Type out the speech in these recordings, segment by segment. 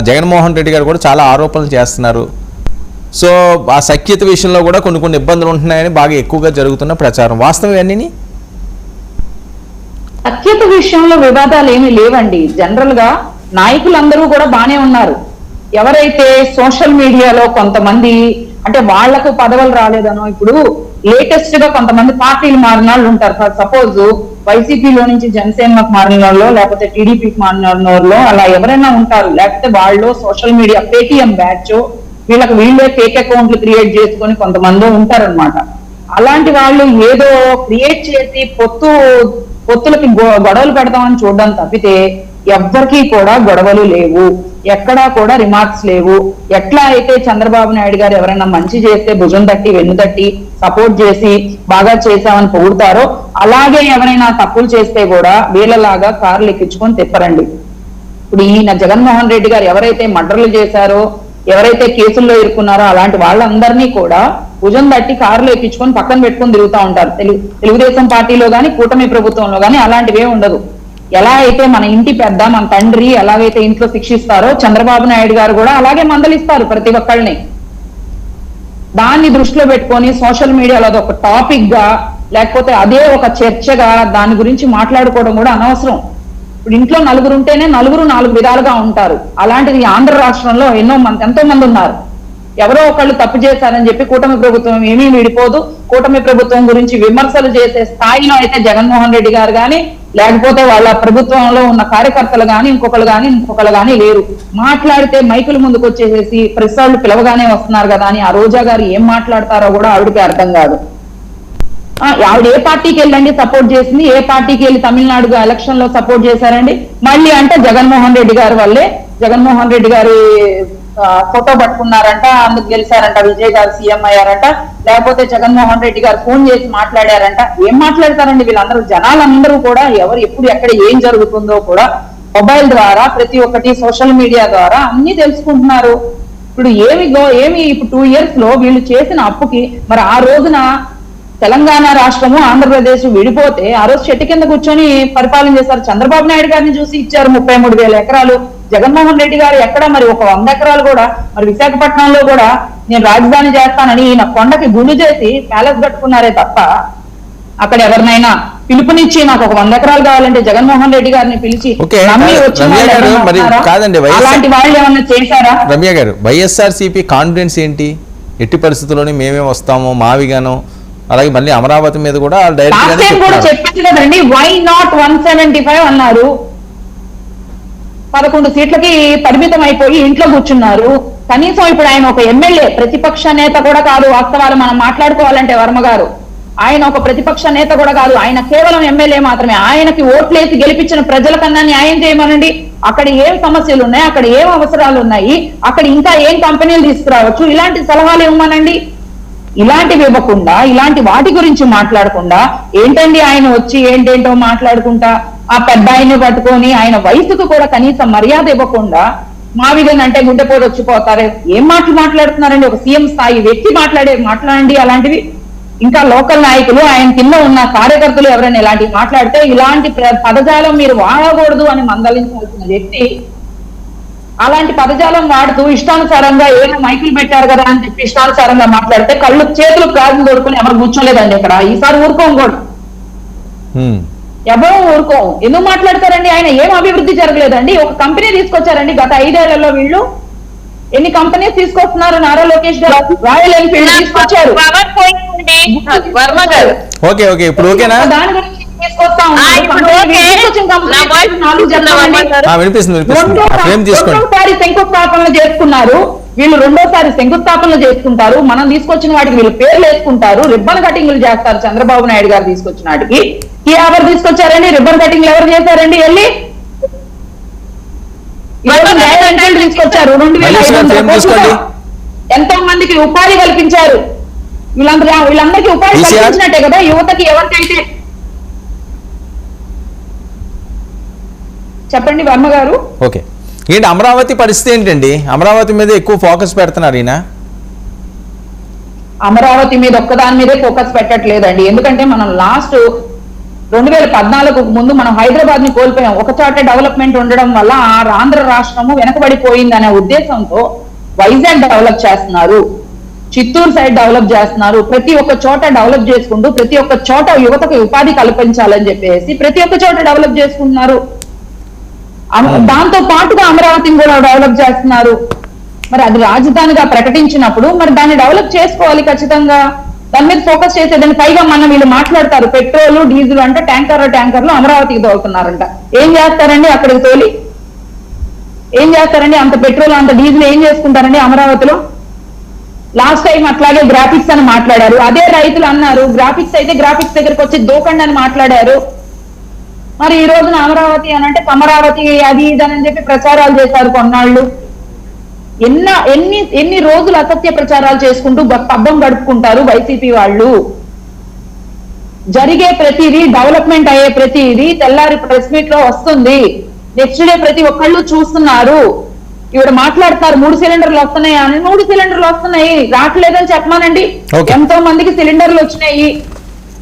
జగన్మోహన్ రెడ్డి గారు కూడా చాలా ఆరోపణలు చేస్తున్నారు. సో ఆ సఖ్యత విషయంలో కూడా కొన్ని ఇబ్బందులు ఉంటున్నాయని బాగా ఎక్కువగా జరుగుతున్న ప్రచారం వాస్తవం అన్నీ. సఖ్యత విషయంలో వివాదాలు ఏమీ లేవండి. జనరల్ గా నాయకులందరూ కూడా బానే ఉన్నారు. ఎవరైతే సోషల్ మీడియాలో కొంతమంది అంటే వాళ్లకు పదవులు రాలేదనో, ఇప్పుడు లేటెస్ట్ గా కొంతమంది పార్టీలు మారిన వాళ్ళు ఉంటారు. సపోజ్ వైసీపీలో నుంచి జనసేనకు మారిన వాళ్ళు, లేకపోతే టీడీపీకి మారిన వాళ్ళు, అలా ఎవరైనా ఉంటారు. లేకపోతే వాళ్ళు సోషల్ మీడియా పేటిఎం బ్యాచ్ వీళ్ళే ఫేక్ అకౌంట్లు క్రియేట్ చేసుకొని కొంతమంది ఉంటారనమాట. అలాంటి వాళ్ళు ఏదో క్రియేట్ చేసి పొత్తులకి గొడవలు పెడతామని చూడడం తప్పితే ఎవ్వరికీ కూడా గొడవలు లేవు, ఎక్కడా కూడా రిమార్క్స్ లేవు. ఎట్లా అయితే చంద్రబాబు నాయుడు గారు ఎవరైనా మంచి చేస్తే భుజం తట్టి వెన్ను తట్టి సపోర్ట్ చేసి బాగా చేశామని పొగుడతారో, అలాగే ఎవరైనా తప్పులు చేస్తే కూడా వీళ్ళలాగా కార్లు ఎక్కించుకొని తిప్పరండి. ఇప్పుడు ఈయన జగన్మోహన్ రెడ్డి గారు ఎవరైతే మర్డర్లు చేశారో, ఎవరైతే కేసుల్లో ఇరుక్కున్నారో అలాంటి వాళ్ళందరినీ కూడా భుజం తట్టి కారులో ఎక్కించుకొని పక్కన పెట్టుకొని తిరుగుతూ ఉంటారు. తెలుగుదేశం పార్టీలో గాని కూటమి ప్రభుత్వంలో గాని అలాంటివే ఉండదు. ఎలా అయితే మన ఇంటి పెద్ద మన తండ్రి ఎలాగైతే ఇంట్లో శిక్షిస్తారో చంద్రబాబు నాయుడు గారు కూడా అలాగే మందలిస్తారు ప్రతి ఒక్కళ్ళని. దాన్ని దృష్టిలో పెట్టుకొని సోషల్ మీడియాలో అదొక టాపిక్ గా లేకపోతే అదే ఒక చర్చగా దాని గురించి మాట్లాడుకోవడం కూడా అనవసరం. ఇప్పుడు ఇంట్లో నలుగురు ఉంటేనే నలుగురు నాలుగు విధాలుగా ఉంటారు. అలాంటిది ఆంధ్ర రాష్ట్రంలో ఎంతో మంది ఉన్నారు. ఎవరో ఒకళ్ళు తప్పు చేశారని చెప్పి కూటమి ప్రభుత్వం ఏమీ విడిపోదు. కూటమి ప్రభుత్వం గురించి విమర్శలు చేసే స్థాయిలో అయితే జగన్మోహన్ రెడ్డి గారు కానీ, లేకపోతే వాళ్ళ ప్రభుత్వంలో ఉన్న కార్యకర్తలు కానీ ఇంకొకళ్ళు కానీ లేరు. మాట్లాడితే మైకుల ముందుకు వచ్చేసేసి ప్రెస్ వాళ్ళు పిలవగానే వస్తున్నారు కదా అని ఆ రోజా గారు ఏం మాట్లాడతారో కూడా ఆవిడకి అర్థం కాదు. ఆవిడ ఏ పార్టీకి వెళ్ళండి సపోర్ట్ చేసింది, ఏ పార్టీకి వెళ్ళి తమిళనాడు ఎలక్షన్ లో సపోర్ట్ చేశారండి. మళ్ళీ అంటే జగన్మోహన్ రెడ్డి గారి వల్లే, జగన్మోహన్ రెడ్డి గారి ఫోటో పట్టుకున్నారంట, అందుకు గెలిచారంట, విజయ్ గారు సీఎం అయ్యారంట, లేకపోతే జగన్మోహన్ రెడ్డి గారు ఫోన్ చేసి మాట్లాడారంట. ఏం మాట్లాడతారండి వీళ్ళందరూ? జనాలందరూ కూడా ఎవరు ఎప్పుడు ఎక్కడ ఏం జరుగుతుందో కూడా మొబైల్ ద్వారా ప్రతి ఒక్కటి సోషల్ మీడియా ద్వారా అన్ని తెలుసుకుంటున్నారు. ఇప్పుడు ఏమి ఇప్పుడు 2 years లో వీళ్ళు చేసిన అప్పుకి మరి ఆ రోజున తెలంగాణ రాష్ట్రము ఆంధ్రప్రదేశ్ విడిపోతే ఆ రోజు చెట్టు కింద కూర్చొని పరిపాలన చేశారు. చంద్రబాబు నాయుడు గారిని చూసి ఇచ్చారు 33,000 ఎకరాలు. జగన్మోహన్ రెడ్డి గారు ఎక్కడ మరి ఒక 100 ఎకరాలు కూడా మరి విశాఖపట్నంలో కూడా నేను రాజధాని చేస్తానని ఈయన కొండకి గుండు చేసి ప్యాలెస్ కట్టుకున్నారే తప్ప అక్కడ ఎవరినైనా పిలుపునిచ్చి నాకు ఒక 100 ఎకరాలు కావాలంటే జగన్మోహన్ రెడ్డి గారిని పిలిచి అలాంటి వాళ్ళు ఏమన్నా చేశారా? రమ్య గారు, వైఎస్ఆర్సీపీ కాన్ఫిడెన్స్ ఏంటి? ఎట్టి పరిస్థితుల్లోనే మేమే వస్తాము మావిగాను, అలాగే మళ్ళీ అమరావతి మీద కూడా చెప్పారు కదండి. వై నాట్ 175 అన్నారు. 11 సీట్లకి పరిమితం అయిపోయి ఇంట్లో కూర్చున్నారు. కనీసం ఇప్పుడు ఆయన ఒక ఎమ్మెల్యే, ప్రతిపక్ష నేత కూడా కాదు. వాస్తవాలు మనం మాట్లాడుకోవాలంటే వర్మ గారు ఆయన ఒక ప్రతిపక్ష నేత కూడా కాదు. ఆయన కేవలం ఎమ్మెల్యే మాత్రమే. ఆయనకి ఓట్లేసి గెలిపించిన ప్రజల కన్నా న్యాయం చేయమనండి. అక్కడ ఏం సమస్యలు ఉన్నాయి, అక్కడ ఏం అవసరాలు ఉన్నాయి, అక్కడ ఇంకా ఏం కంపెనీలు తీసుకురావచ్చు, ఇలాంటి సలహాలు ఇవ్వమనండి. ఇలాంటివి ఇవ్వకుండా ఇలాంటి వాటి గురించి మాట్లాడకుండా ఏంటండి ఆయన వచ్చి ఏంటేంటో మాట్లాడుకుంటా ఆ పెద్ద ఆయన్ని పట్టుకొని ఆయన వయసుకు కూడా కనీసం మర్యాద ఇవ్వకుండా మావిగన్ అంటే గుండెపోటు వచ్చిపోతారే ఏం మాట్లాడుతున్నారండి? ఒక సీఎం స్థాయి వ్యక్తి మాట్లాడండి అలాంటివి. ఇంకా లోకల్ నాయకులు ఆయన కింద ఉన్న కార్యకర్తలు ఎవరైనా ఇలాంటివి మాట్లాడితే ఇలాంటి పదజాలం మీరు వాడకూడదు అని మందలించాల్సిన వ్యక్తి అలాంటి పదజాలం వాడుతూ ఇష్టానుసారంగా ఏమో మైకులు పెట్టారు కదా అని చెప్పి ఇష్టానుసారంగా మాట్లాడితే చేతులు గాజులు దొరుకుని ఎవరు కూర్చోలేదండి ఇక్కడ. ఈసారి ఊరుకోం కూడా, ఎవరో ఊరుకోం. ఎందుకు మాట్లాడతారండి? ఆయన ఏం అభివృద్ధి జరగలేదండి. ఒక కంపెనీ తీసుకొచ్చారండి గత 5 ఏళ్లలో. వీళ్ళు ఎన్ని కంపెనీస్ తీసుకొస్తున్నారు? నారా లోకేష్ గారు రాయల్ ఎన్ఫీల్డ్ తీసుకొచ్చారు. దాని గురించి శంకుస్థాపనలు చేసుకున్నారు వీళ్ళు, రెండోసారి శంకుస్థాపనలు చేసుకుంటారు. మనం తీసుకొచ్చిన వాటికి వీళ్ళు పేర్లు వేసుకుంటారు, రిబ్బన్ కటింగ్లు చేస్తారు. చంద్రబాబు నాయుడు గారు తీసుకొచ్చిన వాటికి ఎవరు తీసుకొచ్చారండి? రిబ్బన్ కటింగ్లు ఎవరు చేశారండి? వెళ్ళి తీసుకొచ్చారు. 2,500 ఎంతో మందికి ఉపాధి కల్పించారు. వీళ్ళందరికీ ఉపాధి కల్పించినట్టే కదా యువతకి. ఎవరికైతే చెప్పండి వర్మ గారు. ఓకే, ఏంటి అమరావతి పరిస్థితి ఏంటండి? అమరావతి మీద ఎక్కువ ఫోకస్ పెడుతున్నారు ఈయన. అమరావతి మీద ఒక్కదాని మీదే ఫోకస్ పెట్టట్లేదండి. ఎందుకంటే మనం లాస్ట్ 2014 ముందు మనం హైదరాబాద్ ని కోల్పోయాం. ఒక చోట డెవలప్మెంట్ ఉండడం వల్ల ఆంధ్ర రాష్ట్రము వెనకబడిపోయింది అనే ఉద్దేశంతో వైజాగ్ డెవలప్ చేస్తున్నారు, చిత్తూరు సైడ్ డెవలప్ చేస్తున్నారు. ప్రతి ఒక్క చోట డెవలప్ చేసుకుంటూ ప్రతి ఒక్క చోట యువతకు ఉపాధి కల్పించాలని చెప్పేసి ప్రతి ఒక్క చోట డెవలప్ చేసుకుంటున్నారు. దాంతో పాటుగా అమరావతిని కూడా డెవలప్ చేస్తున్నారు. మరి అది రాజధానిగా ప్రకటించినప్పుడు మరి దాన్ని డెవలప్ చేసుకోవాలి ఖచ్చితంగా. దాని మీద ఫోకస్ చేసేదని పైగా మనం వీళ్ళు మాట్లాడతారు పెట్రోల్ డీజిల్ అంటే ట్యాంకర్లు అమరావతికి తోలుతున్నారంట. ఏం చేస్తారండి అక్కడికి తోలి? ఏం చేస్తారండి? అంత పెట్రోల్ అంత డీజిల్ ఏం చేసుకుంటారండి అమరావతిలో? లాస్ట్ టైం అట్లాగే గ్రాఫిక్స్ అని మాట్లాడారు. అదే రైతులు అన్నారు గ్రాఫిక్స్ అయితే గ్రాఫిక్స్ దగ్గరకు వచ్చి దూకండి అని మాట్లాడారు. మరి ఈ రోజున అమరావతి అని అంటే అమరావతి అది ఇదని చెప్పి ప్రచారాలు చేశారు కొన్నాళ్ళు. ఎన్ని రోజులు అసత్య ప్రచారాలు చేసుకుంటూ పబ్బం గడుపుకుంటారు వైసీపీ వాళ్ళు. జరిగే ప్రతిదీ డెవలప్మెంట్ అయ్యే ప్రతిదీ తెల్లారి ప్రెస్ మీట్ లో వస్తుంది. నెక్స్ట్ డే ప్రతి ఒక్కళ్ళు చూస్తున్నారు. ఇవిడ మాట్లాడతారు 3 సిలిండర్లు వస్తున్నాయి అని. 3 సిలిండర్లు వస్తున్నాయి, రావట్లేదని చెప్పమానండి. ఎంతో మందికి సిలిండర్లు వచ్చినాయి.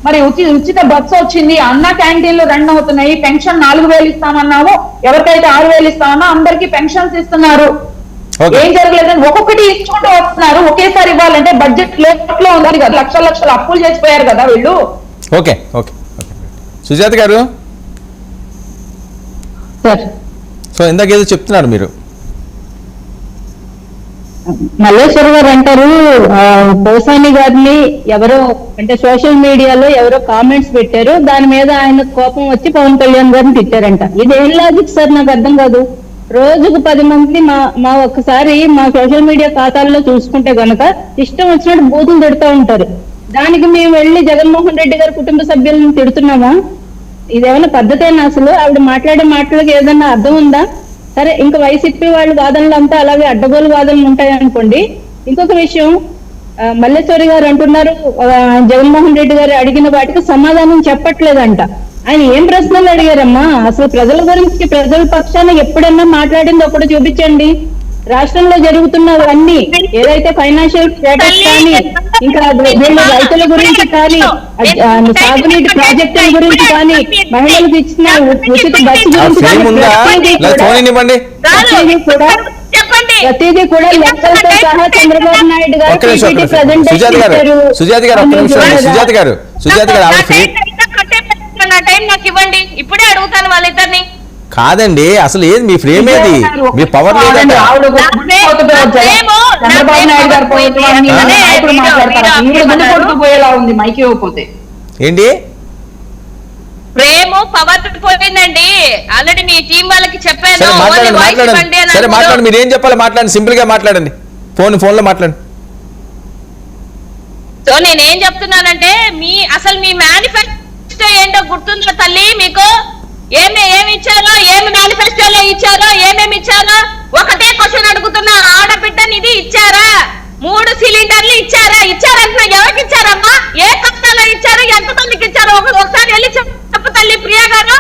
మరి ఉచిత బస్సు వచ్చింది, అన్న క్యాంటీన్లు రన్ అవుతున్నాయి. పెన్షన్ 4000 ఇస్తామన్నాము, ఎవరికైతే 6000 ఇస్తామన్నా అందరికి పెన్షన్స్ ఇస్తున్నారు. ఏం జరగలేదని ఒక్కొక్కటి ఇచ్చుకుంటూ వస్తున్నారు. ఒకేసారి ఇవ్వాలంటే బడ్జెట్ లో ఉండాలి కదా. లక్షల అప్పులు చేసిపోయారు కదా వీళ్ళు. ఓకే ఓకే సుజాత గారు, సో ఇందాక ఏదో చెప్తున్నారు మీరు. మల్లేశ్వర్ గారు అంటారు పోసాని గారిని ఎవరో అంటే సోషల్ మీడియాలో ఎవరో కామెంట్స్ పెట్టారు, దాని మీద ఆయన కోపం వచ్చి పవన్ కళ్యాణ్ గారిని తిట్టారంట. ఇదేం లాజిక్ సార్? నాకు అర్థం కాదు. రోజుకు 10 మంది మా ఒక్కసారి మా సోషల్ మీడియా ఖాతాల్లో చూసుకుంటే గనక ఇష్టం వచ్చినట్టు బూతులు తిడుతూ ఉంటారు. దానికి మేము వెళ్ళి జగన్మోహన్ రెడ్డి గారి కుటుంబ సభ్యులను తిడుతున్నామా? ఇదేమైనా పద్ధతేనా అసలు? ఆవిడ మాట్లాడే మాటలకు ఏదన్నా అర్థం ఉందా? సరే, ఇంకా వైసీపీ వాళ్ళ వాదనలు అంతా అలాగే అడ్డగోలు వాదనలు ఉంటాయి అనుకోండి. ఇంకొక విషయం, మల్లేశ్వరి గారు అంటున్నారు జగన్మోహన్ రెడ్డి గారు అడిగిన వాటికి సమాధానం చెప్పట్లేదంట. ఆయన ఏం ప్రశ్నలు అడిగారమ్మా? అసలు ప్రజల గురించి ప్రజల పక్షాన ఎప్పుడన్నా మాట్లాడింది ఒకటి చూపించండి. రాష్ట్రంలో జరుగుతున్నవన్నీ ఏదైతే ఫైనాన్షియల్ స్టేటస్ కానీ, ఇంకా వీళ్ళ రైతుల గురించి కానీ, సాగునీటి ప్రాజెక్టుల గురించి కానీ, మహిళలకు ఇచ్చిన ఉచిత బస్సు గురించి ప్రతిదీ కూడా లెక్కలతో సహా చంద్రబాబు నాయుడు గారు ఇప్పుడే అడుగుతాను వాళ్ళిద్దరిని. కాదండి, అసలు ఏది మీ ఫ్రేమ్ ఏది? మీ పవర్ లేదండి. ఏంటి ప్రేమ పవర్ పోయిందండి. ఆల్రెడీ మీ టీం వాళ్ళకి చెప్పాను. సరే మాట్లాడండి, మీరు ఏం చెప్పాలి మాట్లాడండి, సింపుల్ గా మాట్లాడండి. ఫోన్ లో మాట్లాడండి. సో నేనేం చెప్తున్నానంటే అసలు మీ మేనిఫెస్టో ఏంటో గుర్తుందో తల్లి మీకు? ఏమి ఇచ్చారో, ఏమి మేనిఫెస్టోలో ఇచ్చారో, ఏమేమి ఇచ్చారో ఒకటే క్వశ్చన్ అడుగుతున్నా. ఆడబిడ్డనిది ఇచ్చారా? 3 సిలిండర్లు ఇచ్చారా? ఇచ్చారంటున్నా. ఎవరికి ఇచ్చారమ్మా? ఏ ఖాతాలో ఇచ్చారు? ఎంత మందికి ఇచ్చారు? ఒకసారి వెళ్ళి చెప్పు తల్లి ప్రియా గారు.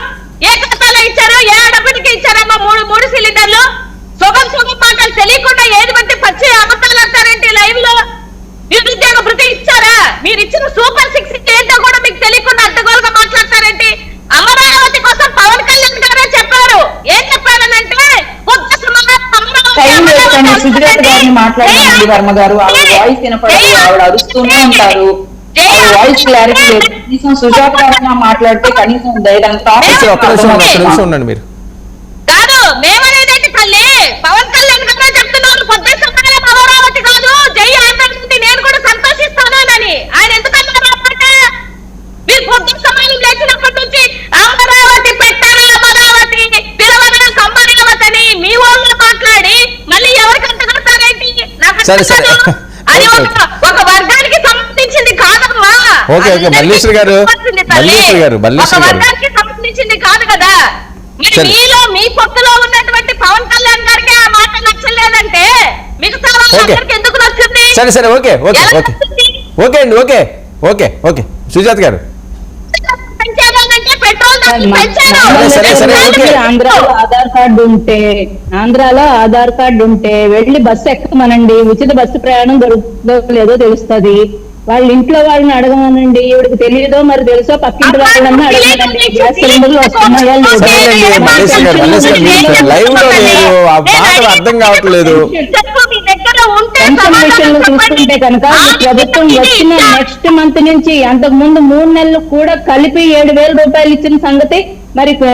ఏ ఖాతాలో ఇచ్చారో, ఏ ఆడబిడ్డకి ఇచ్చారమ్మా 3 సిలిండర్లు? సుగం మాటలు తెలియకుండా ఏది బట్టి పచ్చి అబద్ధాలు అంటారేంటి లైవ్ లో? నిరుద్యోగ భృతి ఇచ్చారా? మీరు ఇచ్చిన సూపర్ 6 ఏంటో కూడా మీకు తెలియకుండా అడ్డగోలుగా మాట్లాడతారేంటి? అమరావతి కోసం పవన్ కళ్యాణ్ గారే చెప్పారు. ఏం చెప్పారనంటే సుజాత గారిని మాట్లాడండి. వర్మ గారు ఆవిడ వాయిస్ వినపడదు, ఆవిడ అరుస్తూనే ఉంటారు, వాయిస్ క్లారిటీ లేదు. కనీసం సుజాత గారిని మాట్లాడితే కనీసం ఉండండి మీరు. కాదు మేమనేది తల్లి, పవన్ కళ్యాణ్ గారే చెప్తున్నారు పొద్దు సమయం అమరావతి కాదు జై ఆంధ్రజ్యోతి. నేను కూడా సంతోషిస్తాను అని. ఆయన ఎందుకన్నారు అన్నమాట? మీరు పొద్దు సమయం లేచినప్పటి నుంచి అమరావతి పెట్టారా, అమరావతి పిలవగా అమరావతి అని మీ వాళ్ళు మాట్లాడి మళ్ళీ ఎవరికి అంతగడతారేంటి? అది ఒక వర్గానికి సంబంధించింది కాదమ్మా. మల్లేశ్వరి గారు వర్గానికి సంబంధించింది కాదు కదా. మీలో మీ పొత్తులో ఉన్నటువంటి పవన్ కళ్యాణ్ గారికి ఆ మాట నచ్చలేదంటే మిగతా వాళ్ళందరికీ ఎందుకు నచ్చింది? సరే ఓకే అండి. ఓకే సుజాత గారు, ఆంధ్రాలో ఆధార్ కార్డు ఉంటే వెళ్ళి బస్సు ఎక్కమనండి. ఉచిత బస్సు ప్రయాణం దొరుకుతుందో లేదో తెలుస్తుంది. వాళ్ళ ఇంట్లో వాళ్ళని అడగమనండి, ఈవిడికి తెలియదో మరి తెలుసో పక్కింటి వాళ్ళని అడగమనండి, గ్యాస్ సిలిండర్లు వస్తున్నాయా లేదా? సరేనండి, మల్లేష్ గారు మీకు లైవ్ లో లేదు, ఆ మాటలు అర్థం కావట్లేదు. చెప్పు, మీ దగ్గర ఉంటే పెన్షన్ విషయంలో చూసుకుంటే కనుక ఈ ప్రభుత్వం వచ్చిన నెక్స్ట్ మంత్ నుంచి అంతకు ముందు 3 నెలలు కూడా కలిపి 7,000 రూపాయలు ఇచ్చిన సంగతి మరి